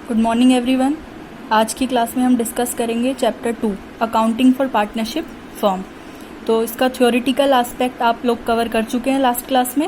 Good morning everyone. आज की class में हम डिस्कस करेंगे chapter 2 accounting for partnership firm. तो इसका थ्योरेटिकल एस्पेक्ट आप लोग कवर कर चुके हैं लास्ट क्लास में।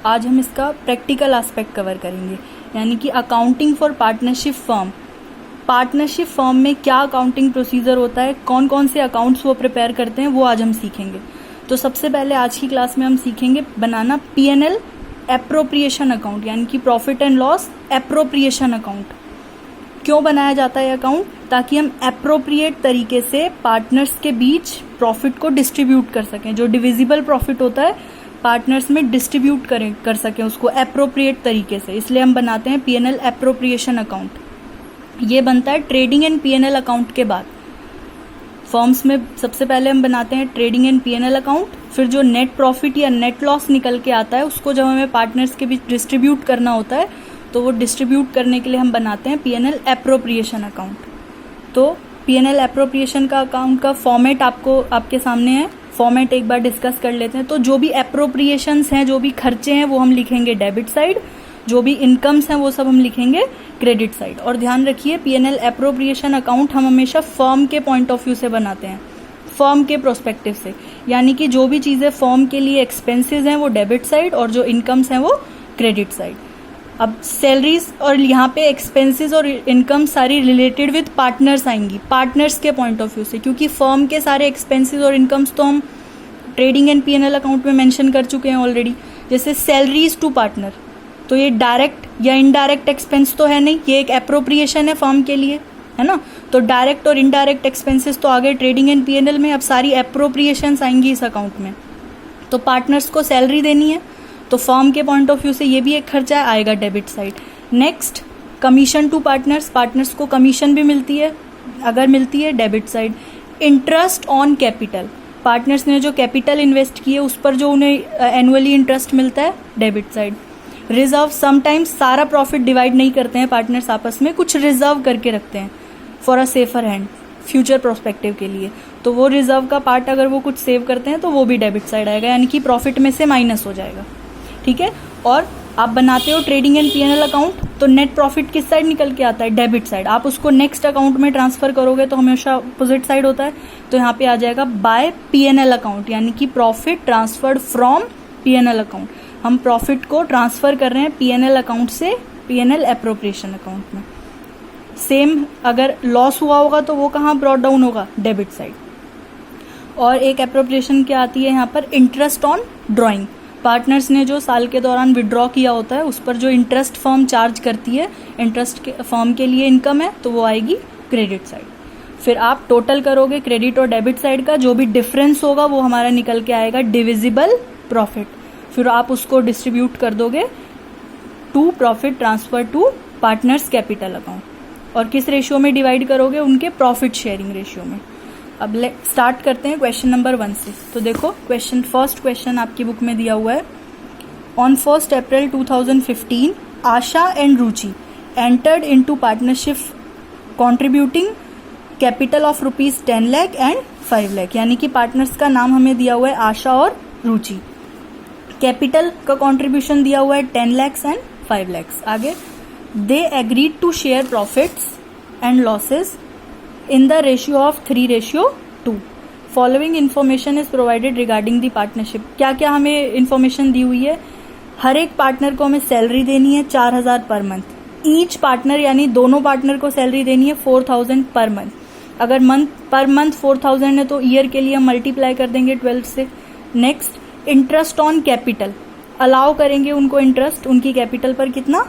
आज हम इसका प्रैक्टिकल एस्पेक्ट कवर करेंगे, यानी कि accounting for partnership firm. Partnership firm में क्या अकाउंटिंग प्रोसीजर होता है, कौन कौन से अकाउंट्स वो प्रिपेयर करते हैं, वो आज हम सीखेंगे। तो सबसे पहले आज की क्लास में हम सीखेंगे बनाना P&L एप्रोप्रिएशन अकाउंट, यानी कि profit and loss appropriation account. क्यों बनाया जाता है अकाउंट? ताकि हम एप्रोप्रिएट तरीके से पार्टनर्स के बीच प्रॉफिट को डिस्ट्रीब्यूट कर सकें। जो डिविजिबल प्रॉफिट होता है पार्टनर्स में डिस्ट्रीब्यूट कर सकें उसको एप्रोप्रिएट तरीके से, इसलिए हम बनाते हैं P&L एप्रोप्रिएशन अकाउंट। ये बनता है ट्रेडिंग एंड P&L अकाउंट के बाद। फर्म्स में सबसे पहले हम बनाते हैं ट्रेडिंग एंड P&L अकाउंट, फिर जो नेट प्रॉफिट या नेट लॉस निकल के आता है उसको जब हमें पार्टनर्स के बीच डिस्ट्रीब्यूट करना होता है तो वो डिस्ट्रीब्यूट करने के लिए हम बनाते हैं P&L एप्रोप्रिएशन अकाउंट। तो P&L एप्रोप्रिएशन का अकाउंट का फॉर्मेट आपके सामने है। फॉर्मेट एक बार डिस्कस कर लेते हैं। तो जो भी एप्रोप्रिएशंस हैं, जो भी खर्चे हैं, वो हम लिखेंगे डेबिट साइड, जो भी इनकम्स हैं वो सब हम लिखेंगे क्रेडिट साइड। और ध्यान रखिए P&L एप्रोप्रिएशन अकाउंट हम हमेशा फर्म के पॉइंट ऑफ व्यू से बनाते हैं, फर्म के प्रोस्पेक्टिव से, यानी कि जो भी चीजें फर्म के लिए एक्सपेंसेस हैं वो डेबिट साइड और जो इनकम्स हैं वो क्रेडिट साइड। अब सैलरीज और यहाँ पे एक्सपेंसेस और इनकम सारी रिलेटेड विद पार्टनर्स आएंगी, पार्टनर्स के पॉइंट ऑफ व्यू से, क्योंकि फर्म के सारे एक्सपेंसेस और इनकम्स तो हम ट्रेडिंग एंड P&L अकाउंट में मेंशन कर चुके हैं ऑलरेडी। जैसे सैलरीज टू पार्टनर, तो ये डायरेक्ट या इनडायरेक्ट एक्सपेंस तो है नहीं, ये एक एप्रोप्रिएशन है फर्म के लिए, है ना। तो डायरेक्ट और इनडायरेक्ट एक्सपेंसेस तो आगे ट्रेडिंग एंड P&L में, अब सारी एप्रोप्रिएशंस आएंगी इस अकाउंट में। तो पार्टनर्स को सैलरी देनी है तो फर्म के पॉइंट ऑफ व्यू से ये भी एक खर्चा आएगा debit side. Next commission to partners, partners को कमीशन भी मिलती है, अगर मिलती है debit side. Interest on capital, partners ने जो कैपिटल इन्वेस्ट की है उस पर जो उन्हें एनुअली इंटरेस्ट मिलता है डेबिट साइड। रिजर्व, समटाइम्स सारा प्रॉफिट डिवाइड नहीं करते हैं पार्टनर्स आपस में, कुछ रिजर्व करके रखते हैं for a safer hand, future prospective के लिए। तो वो रिजर्व का पार्ट अगर वो कुछ सेव करते हैं तो वो भी डेबिट साइड आएगा, यानी कि प्रॉफिट में से माइनस हो जाएगा, ठीक है। और आप बनाते हो ट्रेडिंग एंड P&L अकाउंट, तो नेट प्रॉफिट किस साइड निकल के आता है? Debit side. आप उसको नेक्स्ट अकाउंट में ट्रांसफर करोगे तो हमेशा अपोजिट साइड होता है, तो यहाँ पे आ जाएगा बाय P&L अकाउंट, यानी कि profit transferred from P&L account. हम प्रॉफिट को ट्रांसफर कर रहे हैं P&L अकाउंट से P&L एप्रोप्रिएशन अकाउंट में। सेम अगर लॉस हुआ होगा तो वो कहाँ ब्रॉट डाउन होगा? Debit side. और एक एप्रोप्रिएशन क्या आती है यहाँ पर? इंटरेस्ट ऑन ड्रॉइंग, पार्टनर्स ने जो साल के दौरान विड्रॉ किया होता है उस पर जो इंटरेस्ट फर्म चार्ज करती है, इंटरेस्ट फर्म के लिए इनकम है, तो वो आएगी क्रेडिट साइड। फिर आप टोटल करोगे क्रेडिट और डेबिट साइड का, जो भी डिफरेंस होगा वो हमारा निकल के आएगा डिविजिबल प्रॉफिट। फिर आप उसको डिस्ट्रीब्यूट कर दोगे to profit transfer to partners capital account. और किस रेशियो में डिवाइड करोगे? उनके प्रॉफिट शेयरिंग रेशियो में। अब स्टार्ट करते हैं क्वेश्चन नंबर 1 से। तो देखो फर्स्ट क्वेश्चन आपकी बुक में दिया हुआ है। On 1 April 2015 Asha and Ruchi entered into partnership contributing capital of ₹10 lakh and 5 lakh, यानी कि पार्टनर्स का नाम हमें दिया हुआ है आशा और रुचि। कैपिटल का कॉन्ट्रीब्यूशन दिया हुआ है 10 lakhs एंड 5 lakhs। आगे they agreed to share profits and losses in the ratio of 3:2. Following information is provided regarding the partnership. क्या क्या हमें इंफॉर्मेशन दी हुई है? हर एक पार्टनर को हमें सैलरी देनी है 4,000 पर मंथ। ईच पार्टनर, यानी दोनों पार्टनर को सैलरी देनी है 4,000 पर मंथ। अगर पर मंथ 4,000 है तो ईयर के लिए हम मल्टीप्लाई कर देंगे 12 से। Next interest on capital, allow करेंगे उनको इंटरेस्ट उनकी कैपिटल पर कितना?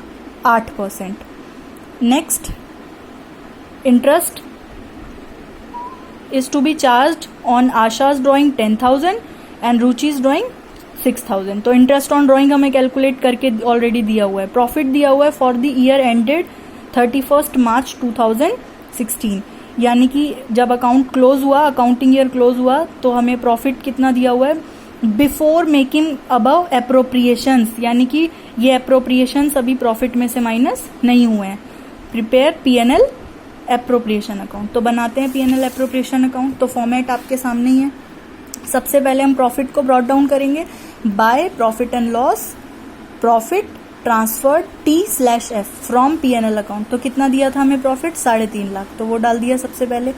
8%। Next interest is to be charged on Asha's drawing 10,000 and Ruchi's drawing 6,000। तो इंटरेस्ट ऑन ड्रॉइंग हमें कैलकुलेट करके ऑलरेडी दिया हुआ है। प्रॉफिट दिया हुआ है फॉर द ईयर एंडेड 31 मार्च 2016, यानी कि जब अकाउंट क्लोज हुआ, अकाउंटिंग ईयर क्लोज हुआ, तो हमें प्रॉफिट कितना दिया हुआ है? बिफोर मेकिंग अबव एप्रोप्रिएशंस, यानी कि ये एप्रोप्रिएशंस अभी प्रॉफिट में से माइनस नहीं हुए हैं। प्रिपेयर P&L एप्रोप्रिएशन अकाउंट, तो बनाते हैं P&L एप्रोप्रिएशन अकाउंट। तो फॉर्मेट आपके सामने ही है। सबसे पहले हम प्रॉफिट को ब्रॉट डाउन करेंगे by profit and loss, profit transferred T/F from P&L account. तो कितना दिया था हमें प्रॉफिट? 3.5 लाख, तो वो डाल दिया सबसे पहले।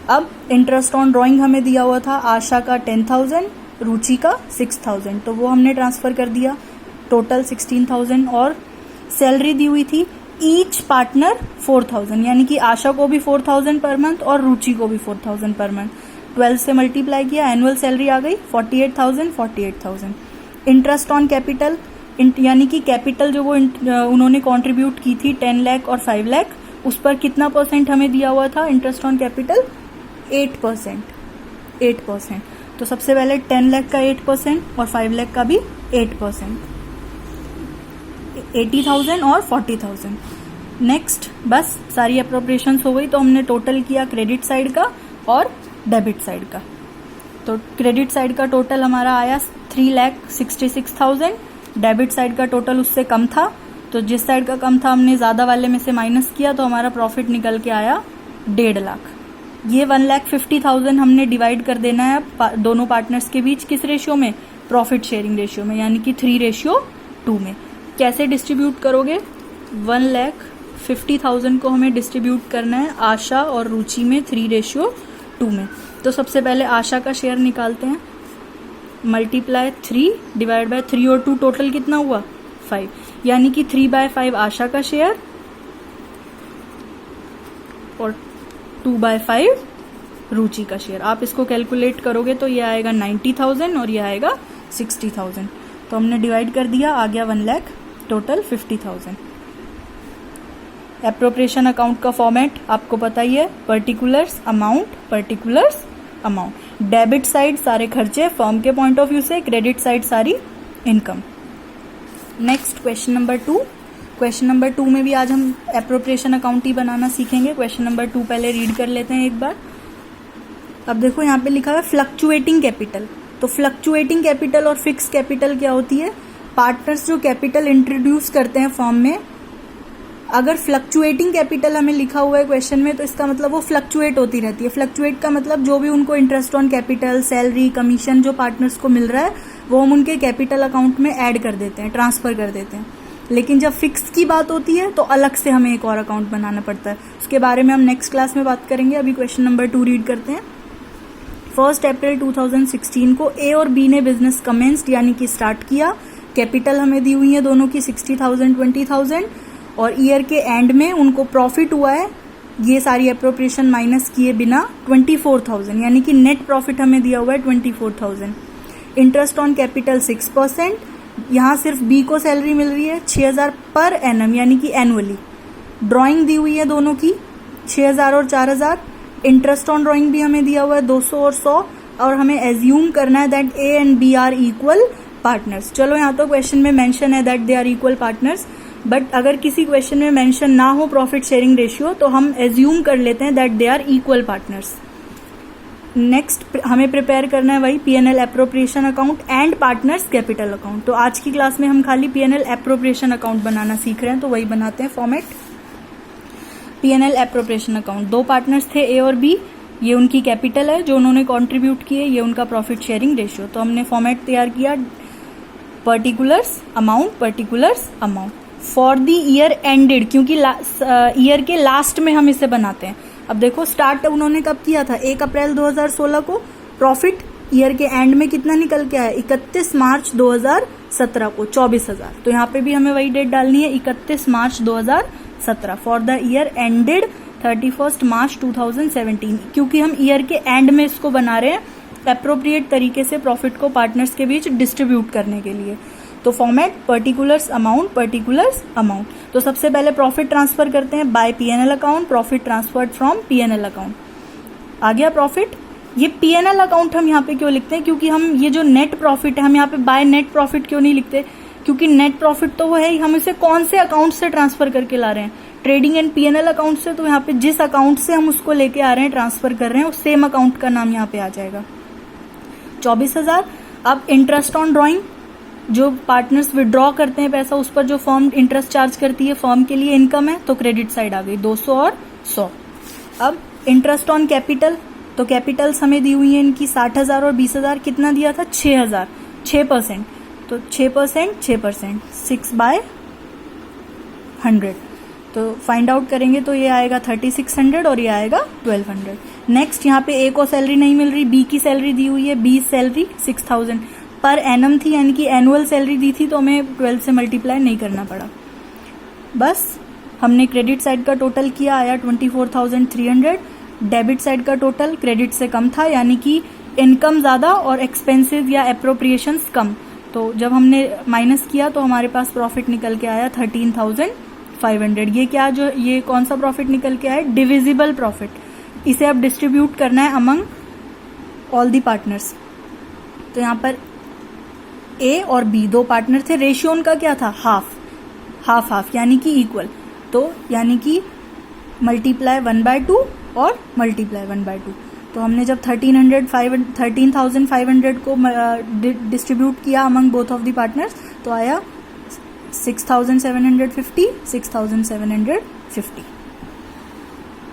अब इंटरेस्ट ऑन ड्राइंग हमें दिया हुआ था आशा का 10,000, रुचि का 6,000, तो वो हमने ट्रांसफर कर दिया, टोटल 16,000। और सैलरी दी हुई थी ईच पार्टनर 4,000, यानी कि आशा को भी 4,000 पर मंथ और रुचि को भी 4,000 पर मंथ। 12 से मल्टीप्लाई किया, एनुअल सैलरी आ गई 48,000। इंटरेस्ट ऑन कैपिटल, यानी कि कैपिटल जो वो उन्होंने कंट्रीब्यूट की थी 10 लाख और 5 लाख, उस पर कितना परसेंट हमें दिया हुआ था इंटरेस्ट ऑन कैपिटल? 8%। तो सबसे पहले 10 लाख का 8% और 5 लाख का भी 8%, 80,000 और 40,000। नेक्स्ट बस सारी अप्रोप्रिएशंस हो गई। तो हमने टोटल किया क्रेडिट साइड का और डेबिट साइड का। तो क्रेडिट साइड का टोटल हमारा आया 3,66,000, डेबिट साइड का टोटल उससे कम था, तो जिस साइड का कम था हमने ज्यादा वाले में से माइनस किया, तो हमारा प्रॉफिट निकल के आया 1.5 लाख। ये 1,50,000 हमने डिवाइड कर देना है दोनों पार्टनर्स के बीच, किस रेशियो में? प्रॉफिट शेयरिंग रेशियो में, यानी कि 3:2 में। कैसे डिस्ट्रीब्यूट करोगे? 1,50,000 को हमें डिस्ट्रीब्यूट करना है आशा और रुचि में 3:2 में। तो सबसे पहले आशा का शेयर निकालते हैं, मल्टीप्लाई 3 डिवाइड बाय 3 और 2 टोटल कितना हुआ? 5, यानी कि 3/5 आशा का शेयर और 2/5 रुचि का शेयर। आप इसको कैलकुलेट करोगे तो ये आएगा 90,000 और ये आएगा 60,000। तो हमने डिवाइड कर दिया, आ गया 1 लाख, टोटल 50,000। एप्रोप्रिएशन अकाउंट का फॉर्मेट आपको पता ही है, particulars amount, particulars amount. Debit side सारे खर्चे फर्म के पॉइंट ऑफ व्यू से, क्रेडिट साइड सारी income. Next question number 2। Question number 2 में भी आज हम एप्रोप्रिएशन अकाउंट ही बनाना सीखेंगे। क्वेश्चन नंबर 2 पहले रीड कर लेते हैं एक बार। अब देखो यहाँ पे लिखा है फ्लक्चुएटिंग कैपिटल। तो फ्लक्चुएटिंग कैपिटल और फिक्स कैपिटल क्या होती है? पार्टनर्स जो कैपिटल इंट्रोड्यूस करते हैं फर्म में, अगर फ्लक्चुएटिंग कैपिटल हमें लिखा हुआ है क्वेश्चन में, तो इसका मतलब वो फ्लक्चुएट होती रहती है। फ्लक्चुएट का मतलब जो भी उनको interest on capital, salary, commission जो पार्टनर्स को मिल रहा है, वो हम उनके कैपिटल अकाउंट में ऐड कर देते हैं, ट्रांसफर कर देते हैं। लेकिन जब फिक्स की बात होती है तो अलग से हमें एक और अकाउंट बनाना पड़ता है। उसके बारे में हम नेक्स्ट क्लास में बात करेंगे। अभी क्वेश्चन नंबर 2 रीड करते हैं। 1 अप्रैल 2016 को ए और बी ने बिजनेस कमेंस्ड, यानी कि स्टार्ट किया। कैपिटल हमें दी हुई है दोनों की 60,000, 20,000, और ईयर के एंड में उनको प्रॉफिट हुआ है, ये सारी अप्रोप्रिएशन माइनस किए बिना 24,000, यानी कि नेट प्रॉफिट हमें दिया हुआ है 24,000। इंटरेस्ट ऑन कैपिटल 6%, यहाँ सिर्फ बी को सैलरी मिल रही है 6,000 पर एनम, यानी कि एनुअली। ड्राइंग दी हुई है दोनों की 6,000 और 4,000। इंटरेस्ट ऑन ड्राइंग भी हमें दिया हुआ है 200 और 100, और हमें एज्यूम करना है that A and B are equal partners. चलो यहाँ तो क्वेश्चन में मेंशन है that they are equal partners, but अगर किसी क्वेश्चन में मेंशन ना हो प्रॉफिट शेयरिंग रेशियो, तो हम एज्यूम कर लेते हैं that they are equal partners. Next हमें प्रिपेयर करना है वही P&L appropriation account and partners capital account. तो आज की क्लास में हम खाली P&L एप्रोप्रिएशन अकाउंट बनाना सीख रहे हैं, तो वही बनाते हैं format. P&L appropriation account, 2 partners थे ए और बी, ये उनकी कैपिटल है जो उन्होंने कंट्रीब्यूट किए, ये उनका प्रॉफिट शेयरिंग रेशियो। तो हमने फॉर्मेट तैयार किया, particulars amount, particulars amount for the year ended, क्योंकि ईयर के लास्ट में हम इसे बनाते हैं। अब देखो स्टार्ट उन्होंने कब किया था? 1 अप्रैल 2016 को। प्रॉफिट ईयर के एंड में कितना निकल के आया? 31 मार्च 2017 को 24,000। तो यहाँ पे भी हमें वही डेट डालनी है, 31 मार्च 2017 फॉर द ईयर एंडेड 31 मार्च 2017, क्योंकि हम ईयर के एंड में इसको बना रहे हैं एप्रोप्रिएट तरीके से प्रॉफिट को पार्टनर्स के बीच डिस्ट्रीब्यूट करने के लिए। तो format particulars amount, particulars amount. तो सबसे पहले प्रॉफिट ट्रांसफर करते हैं by P&L account, profit transferred from P&L account. आ गया प्रॉफिट। ये P&L अकाउंट हम यहाँ पे क्यों लिखते हैं? क्योंकि हम ये जो नेट प्रॉफिट है, हम यहाँ पे बाय नेट प्रॉफिट क्यों नहीं लिखते? क्योंकि नेट प्रॉफिट तो वो है, हम इसे कौन से अकाउंट से ट्रांसफर करके ला रहे हैं? ट्रेडिंग एंड P&L अकाउंट से। तो यहाँ पे जिस अकाउंट से हम उसको लेके आ रहे हैं, ट्रांसफर कर रहे हैं, उस सेम अकाउंट का नाम यहाँ पे आ जाएगा 24,000। अब इंटरेस्ट ऑन ड्राइंग, जो पार्टनर्स विड्रॉ करते हैं पैसा, उस पर जो फर्म इंटरेस्ट चार्ज करती है, फर्म के लिए इनकम है, तो क्रेडिट साइड आ गई 200 और 100। अब इंटरेस्ट ऑन कैपिटल, तो कैपिटल्स हमें दी हुई है इनकी 60,000 और 20,000। कितना दिया था? 6,000, 6%। तो 6%, 6%, 6/12, 100। तो फाइंड आउट करेंगे तो ये आएगा 3600 और ये आएगा 1200। नेक्स्ट यहाँ पे ए को सैलरी नहीं मिल रही, बी की सैलरी दी हुई है, बी सैलरी 6000 पर एनम थी, यानी कि एनुअल सैलरी दी थी, तो हमें 12 से मल्टीप्लाई नहीं करना पड़ा। बस हमने क्रेडिट साइड का टोटल किया, आया 24,300। डेबिट साइड का टोटल क्रेडिट से कम था, यानी कि इनकम ज़्यादा और एक्सपेंसेस या अप्रोप्रिएशंस कम। तो जब हमने माइनस किया तो हमारे पास प्रॉफिट निकल के आया 13,500। ये क्या, जो ये कौन सा प्रॉफिट निकल के आया? Divisible profit. इसे अब डिस्ट्रीब्यूट करना है अमंग ऑल दी पार्टनर्स। तो यहाँ पर ए और बी दो पार्टनर थे, रेशियो उनका क्या था? हाफ हाफ, यानी कि इक्वल। तो यानी कि मल्टीप्लाई 1/2 और मल्टीप्लाई 1/2। तो हमने जब 13,500 को डिस्ट्रीब्यूट किया among both of the partners तो आया 6,750, 6,750।